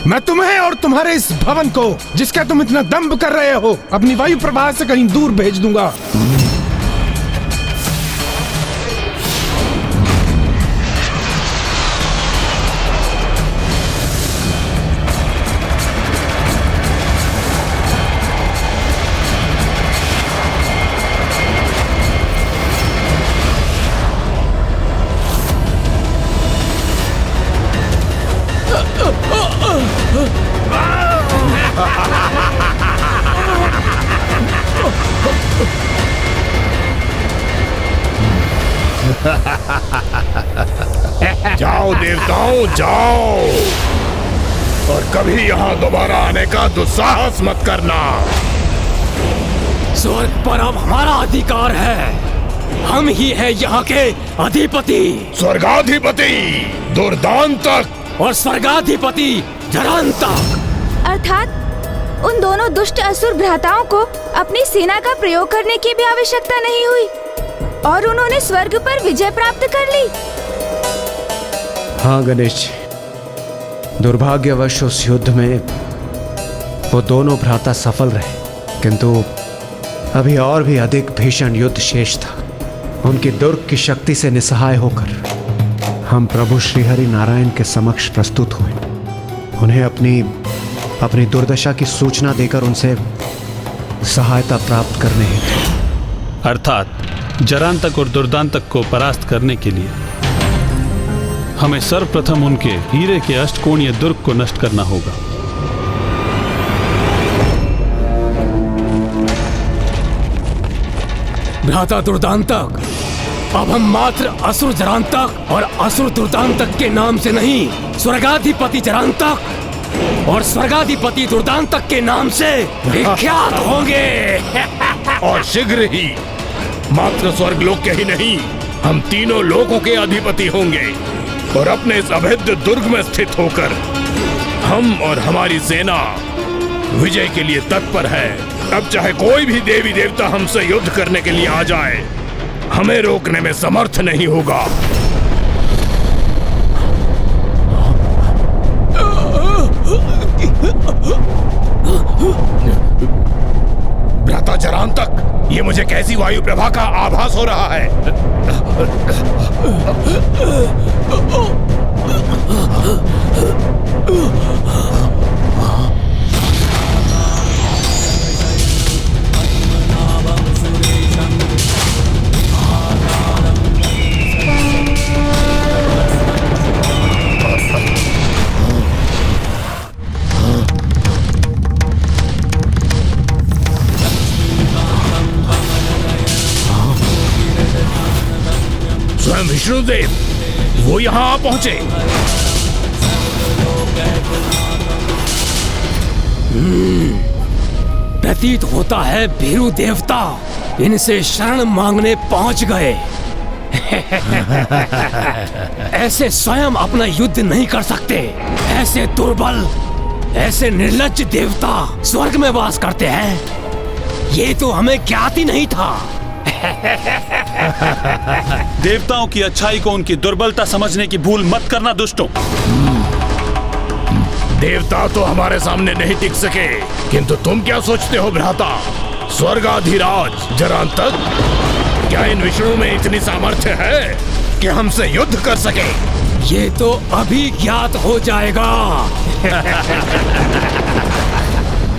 मैं तुम्हें और तुम्हारे इस भवन को, जिसका तुम इतना दंभ कर रहे हो, अपनी वायु प्रवाह से कहीं दूर भेज दूंगा। जाओ देवताओं, जाओ, और कभी यहाँ दोबारा आने का दुस्साहस मत करना। स्वर्ग पर अब हमारा अधिकार है। हम ही है यहाँ के अधिपति। स्वर्गाधिपति दुर्दांतक और स्वर्गाधिपति जरांतक। अर्थात उन दोनों दुष्ट असुर भ्राताओं को अपनी सेना का प्रयोग करने की भी आवश्यकता नहीं हुई। और उन्होंने स्वर्ग पर विजय प्राप्त कर ली। हाँ गणेश जी, दुर्भाग्यवश उस युद्ध में वो दोनों भ्राता सफल रहे, किंतु अभी और भी अधिक भीषण युद्ध शेष था। उनकी दुर्ग की शक्ति से निसहाय होकर हम प्रभु श्रीहरि नारायण के समक्ष प्रस्तुत हुए। उन्हें अपनी दुर्दशा की सूचना देकर उनसे सहायता प्राप्त करने हेतु, अर्थात जरांतक और दुर्दांतक को परास्त करने के लिए हमें सर्वप्रथम उनके हीरे के अष्टकोणीय दुर्ग को नष्ट करना होगा। भ्राता दुर्दांतक, अब हम मात्र असुर जरांतक और असुर दुर्दांतक के नाम से नहीं, स्वर्गाधिपति जरांतक और स्वर्गाधिपति दुर्दांतक के नाम से विख्यात होंगे। और शीघ्र ही मात्र स्वर्गलोक के ही नहीं, हम तीनों लोकों के अधिपति होंगे और अपने इस अभेद्य दुर्ग में स्थित होकर हम और हमारी सेना विजय के लिए तत्पर है। अब चाहे कोई भी देवी देवता हमसे युद्ध करने के लिए आ जाए, हमें रोकने में समर्थ नहीं होगा। भ्राता जरांतक, ये मुझे कैसी वायु प्रभा का आभास हो रहा है? स्वयं विष्णुदेव वो यहां आ पहुंचे। प्रतीत होता है भीरू देवता इनसे शरण मांगने पहुंच गए। ऐसे स्वयं अपना युद्ध नहीं कर सकते। ऐसे दुर्बल, ऐसे निर्लज्ज देवता स्वर्ग में वास करते हैं, ये तो हमें ज्ञात ही नहीं था। देवताओं की अच्छाई को उनकी दुर्बलता समझने की भूल मत करना दुष्टों। देवता तो हमारे सामने नहीं टिक सके, किंतु तुम क्या सोचते हो भ्राता? स्वर्गाधिराज जरांतक, क्या इन विष्णु में इतनी सामर्थ्य है कि हमसे युद्ध कर सके? ये तो अभी ज्ञात हो जाएगा।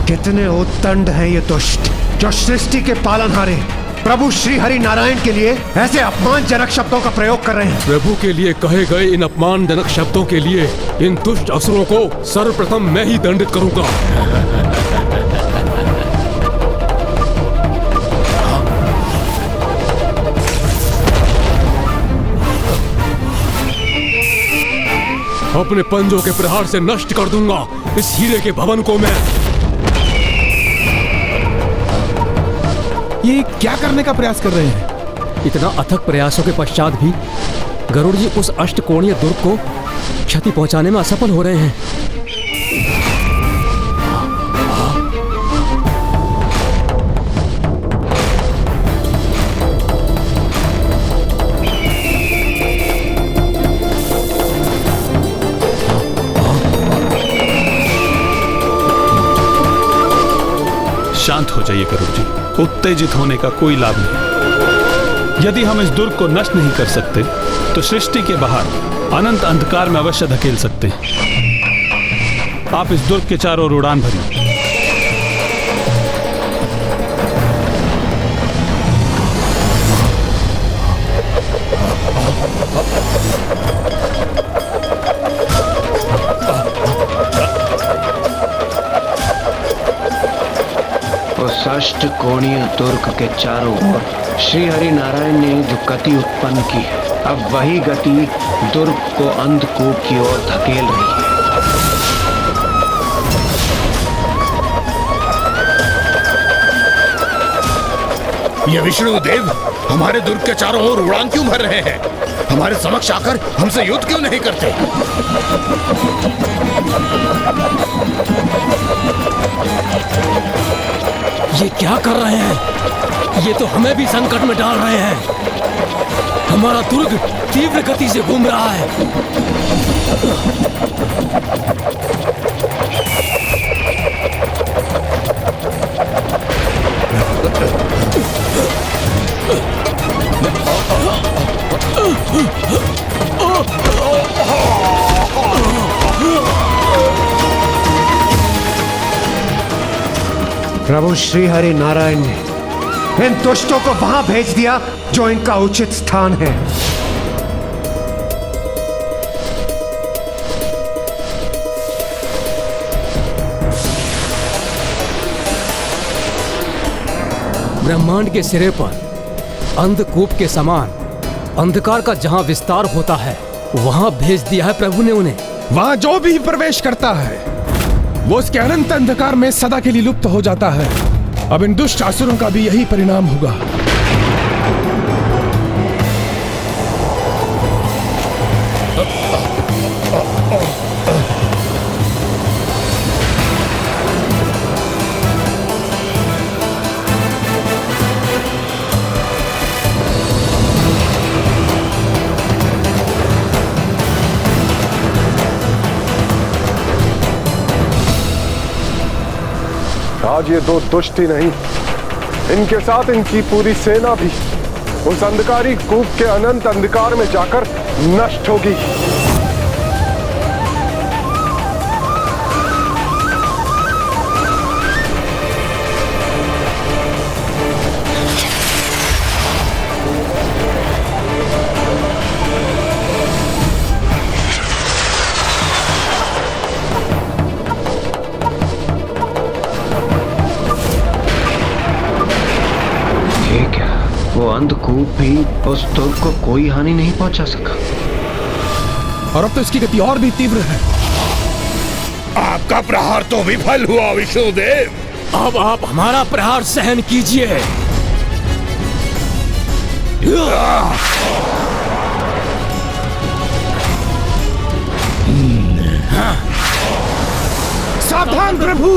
कितने उद्दंड हैं ये दुष्ट, जो सृष्टि के पालनहारे प्रभु श्री हरि नारायण के लिए ऐसे अपमानजनक शब्दों का प्रयोग कर रहे हैं। प्रभु के लिए कहे गए इन अपमानजनक शब्दों के लिए इन दुष्ट असुरों को सर्वप्रथम मैं ही दंडित करूंगा। अपने पंजों के प्रहार से नष्ट कर दूंगा इस हीरे के भवन को मैं। ये क्या करने का प्रयास कर रहे हैं? इतना अथक प्रयासों के पश्चात भी गरुड़ जी उस अष्टकोणीय दुर्ग को क्षति पहुंचाने में असफल हो रहे हैं। शांत हो जाइए गरुड़ जी, उत्तेजित होने का कोई लाभ नहीं। यदि हम इस दुर्ग को नष्ट नहीं कर सकते तो सृष्टि के बाहर अनंत अंधकार में अवश्य धकेल सकते हैं। आप इस दुर्ग के चारों ओर उड़ान भरिए। उस अष्टकोणीय दुर्ग के चारों ओर श्री हरि नारायण ने जो गति उत्पन्न की है, अब वही गति दुर्ग को अंधकूप की ओर धकेल रही है। ये विष्णुदेव हमारे दुर्ग के चारों ओर उड़ान क्यों भर रहे हैं? हमारे समक्ष आकर हमसे युद्ध क्यों नहीं करते? ये क्या कर रहे हैं? ये तो हमें भी संकट में डाल रहे हैं। हमारा दुर्ग तीव्र गति से घूम रहा है। प्रभु श्री हरि नारायण ने इन दुष्टों को वहां भेज दिया जो इनका उचित स्थान है। ब्रह्मांड के सिरे पर अंधकूप के समान अंधकार का जहां विस्तार होता है वहां भेज दिया है प्रभु ने उन्हें। वहां जो भी प्रवेश करता है वो उसके अनंत अंधकार में सदा के लिए लुप्त हो जाता है। अब इन दुष्ट असुरों का भी यही परिणाम होगा। आज ये दो दुष्ट ही नहीं, इनके साथ इनकी पूरी सेना भी उस अंधकारी कूप के अनंत अंधकार में जाकर नष्ट होगी। वो अंधकूप भी उस दुर्ग को कोई हानि नहीं पहुंचा सका। और अब तो इसकी गति और भी तीव्र है। आपका प्रहार तो विफल हुआ विष्णुदेव। अब आप हमारा प्रहार सहन कीजिए। सावधान प्रभु।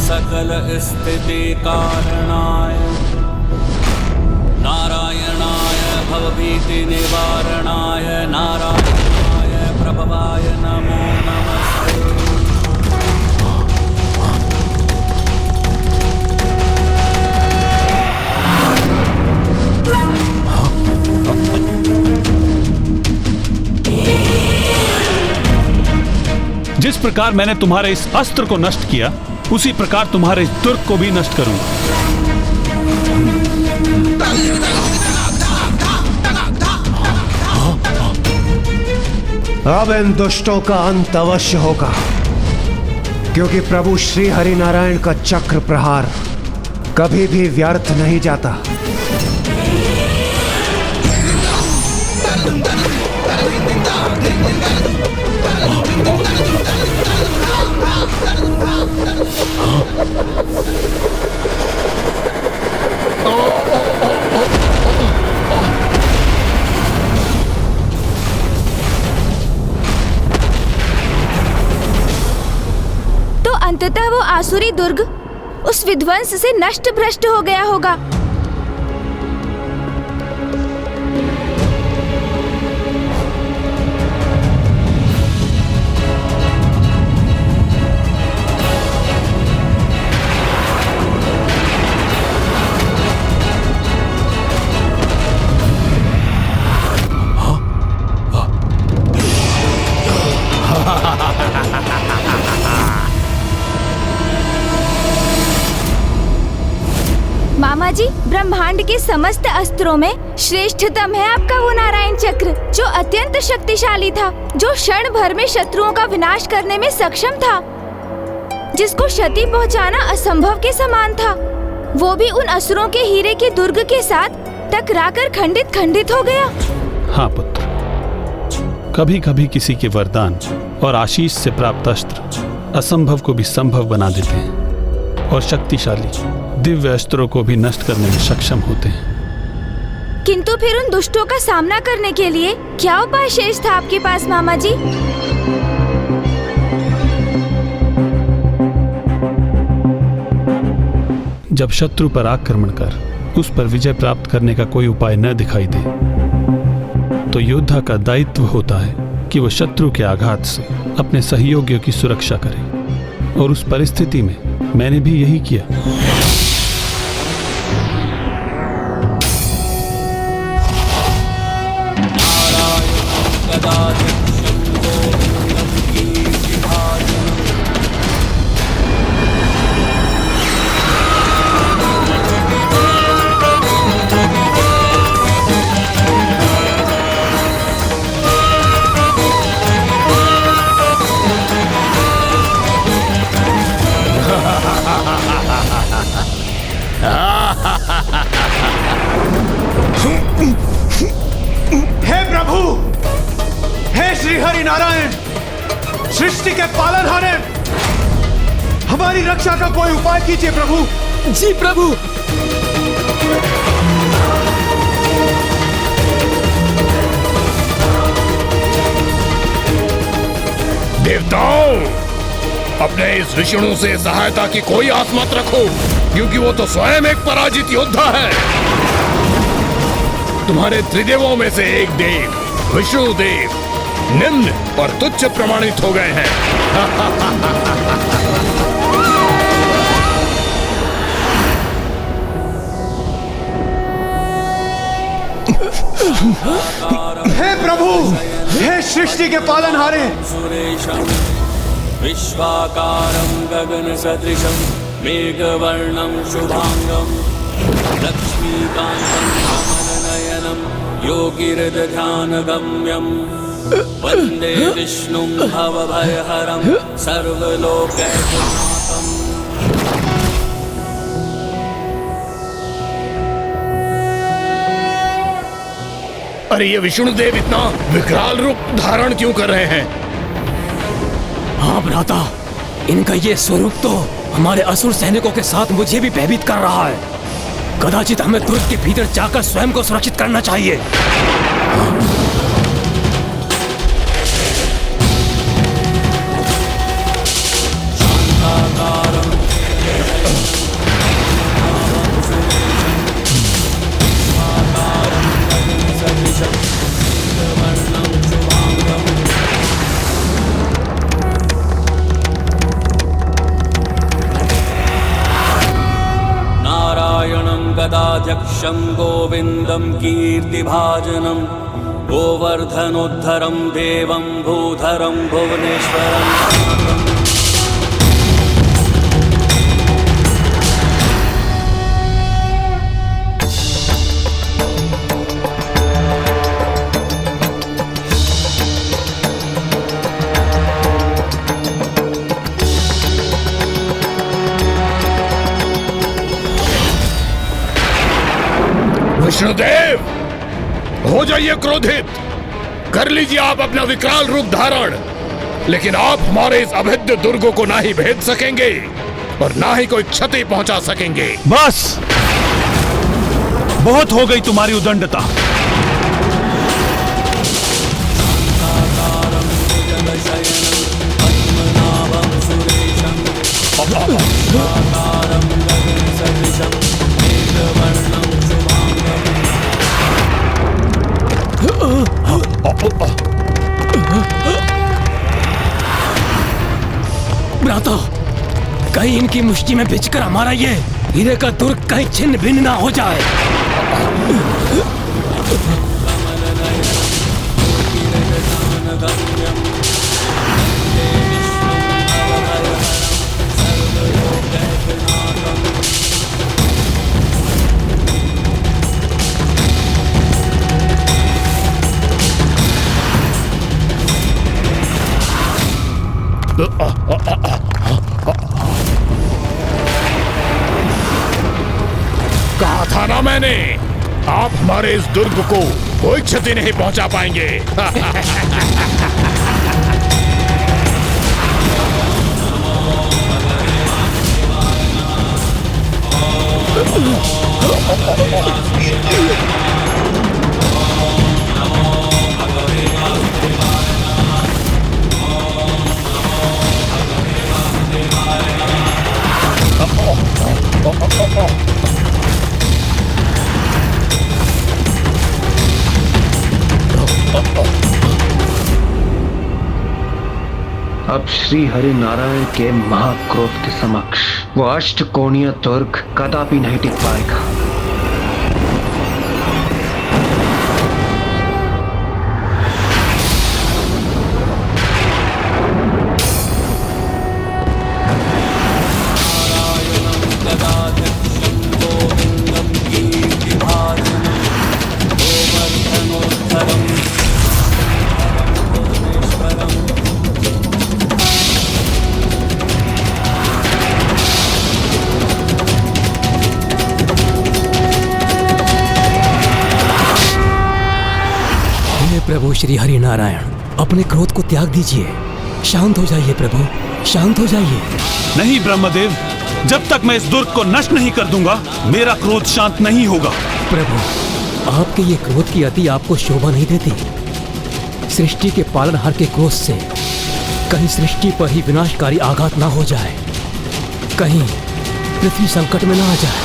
सकल स्थिति कारणाय नारायणाय भवभीति निवारणाय नारायणाय प्रभवाय नमो नमस्ते। जिस प्रकार मैंने तुम्हारे इस अस्त्र को नष्ट किया उसी प्रकार तुम्हारे इस दुर्ग को भी नष्ट करूंगा। अब इन दुष्टों का अंत अवश्य होगा, क्योंकि प्रभु श्री हरि नारायण का चक्र प्रहार कभी भी व्यर्थ नहीं जाता। तो अंततः वो आसुरी दुर्ग उस विध्वंस से नष्ट भ्रष्ट हो गया होगा। मामा जी, ब्रह्मांड के समस्त अस्त्रों में श्रेष्ठतम है आपका वो नारायण चक्र, जो अत्यंत शक्तिशाली था, जो क्षण भर में शत्रुओं का विनाश करने में सक्षम था, जिसको क्षति पहुंचाना असंभव के समान था। वो भी उन असुरों के हीरे के दुर्ग के साथ टकराकर खंडित खंडित हो गया। हाँ पुत्र, कभी कभी किसी के वरदान और आशीष से प्राप्त अस्त्र असंभव को भी संभव बना देते हैं। और शक्तिशाली दिव्य अस्त्रों को भी नष्ट करने में सक्षम होते हैं। किंतु फिर उन दुष्टों का सामना करने के लिए क्या उपाय शेष था आपके पास मामा जी? जब शत्रु पर आक्रमण कर उस पर विजय प्राप्त करने का कोई उपाय न दिखाई दे, तो योद्धा का दायित्व होता है कि वह शत्रु के आघात से अपने सहयोगियों की सुरक्षा करे। और उस परिस्थिति में मैंने भी यही किया। हे प्रभु, हे श्री हरि नारायण, सृष्टि के पालनहारे, हमारी रक्षा का कोई उपाय कीजिए प्रभु। जी प्रभु। देवताओं, अपने इस विष्णु से सहायता की कोई आस मत रखो, क्योंकि वो तो स्वयं एक पराजित योद्धा है। तुम्हारे त्रिदेवों में से एक देव विष्णु देव निम्न और तुच्छ प्रमाणित हो गए हैं। हे प्रभु, हे सृष्टि के पालनहारे, विश्वाकारं गगन सदृशं मेघवर्णं शुभांगं लक्ष्मीकान्तं कमलनयनं योगिहृदध्यानगम्यं वन्दे विष्णुं भवभयहरं सर्वलोकैकनाथम्। अरे ये विष्णुदेव इतना विकराल रूप धारण क्यों कर रहे हैं? हाँ भ्राता, इनका ये स्वरूप तो हमारे असुर सैनिकों के साथ मुझे भी भयभीत कर रहा है। कदाचित हमें दुर्ग के भीतर जाकर स्वयं को सुरक्षित करना चाहिए। गदाध्यक्षं गोविन्दं कीर्तिभाजनं गोवर्धनोद्धरं देवं भूधरं भुवनेश्वरम्। विष्णुदेव, हो जाइए क्रोधित, कर लीजिए आप अपना विकराल रूप धारण, लेकिन आप हमारे इस अभेद्य दुर्ग को ना ही भेद सकेंगे और ना ही कोई क्षति पहुंचा सकेंगे। बस, बहुत हो गई तुम्हारी उदंडता। भ्राता, कहीं इनकी मुष्टि में बिछकर हमारा ये हीरे का दुर्ग कहीं छिन्न भिन्न ना हो जाए। कहा था ना मैंने, आप हमारे इस दुर्ग को कोई क्षति नहीं पहुंचा पाएंगे। अब श्री हरि नारायण के महाक्रोध के समक्ष वो अष्टकोणीय दुर्ग कदापि नहीं टिक पाएगा। प्रभु श्री हरि नारायण, अपने क्रोध को त्याग दीजिए। शांत हो जाइए प्रभु, शांत हो जाइए। नहीं ब्रह्मदेव, जब तक मैं इस दुर्ग को नष्ट नहीं कर दूंगा मेरा क्रोध शांत नहीं होगा। प्रभु, आपके ये क्रोध की अति आपको शोभा नहीं देती। सृष्टि के पालनहार के क्रोध से कहीं सृष्टि पर ही विनाशकारी आघात ना हो जाए, कहीं पृथ्वी संकट में ना आ जाए।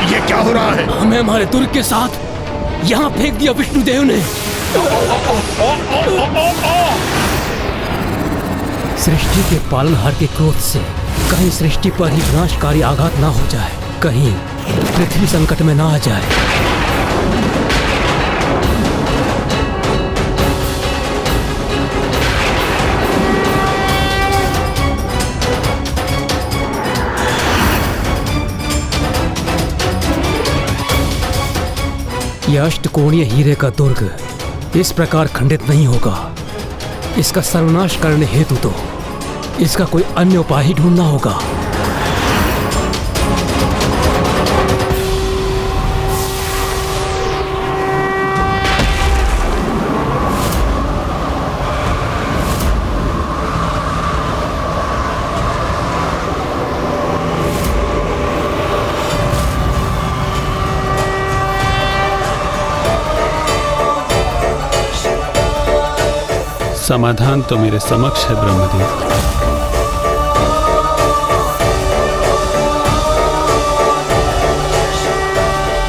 ये क्या हो रहा है? हमें हमारे दुर्ग के साथ यहाँ फेंक दिया विष्णुदेव ने। सृष्टि के पालनहार के क्रोध से कहीं सृष्टि पर ही विनाशकारी आघात ना हो जाए, कहीं पृथ्वी संकट में ना आ जाए। यह अष्टकोणीय हीरे का दुर्ग इस प्रकार खंडित नहीं होगा। इसका सर्वनाश करने हेतु तो इसका कोई अन्य उपाय ही ढूंढना होगा। समाधान तो मेरे समक्ष है ब्रह्मदेव।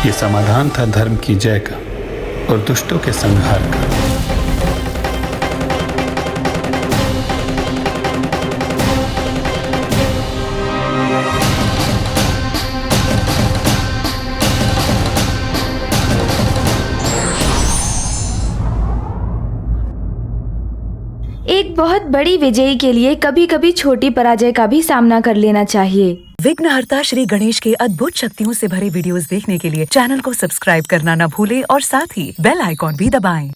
ये समाधान था धर्म की जय का और दुष्टों के संहार का। एक बहुत बड़ी विजयी के लिए कभी कभी छोटी पराजय का भी सामना कर लेना चाहिए। विघ्नहर्ता श्री गणेश के अद्भुत शक्तियों से भरे वीडियोस देखने के लिए चैनल को सब्सक्राइब करना न भूलें और साथ ही बेल आइकॉन भी दबाएं।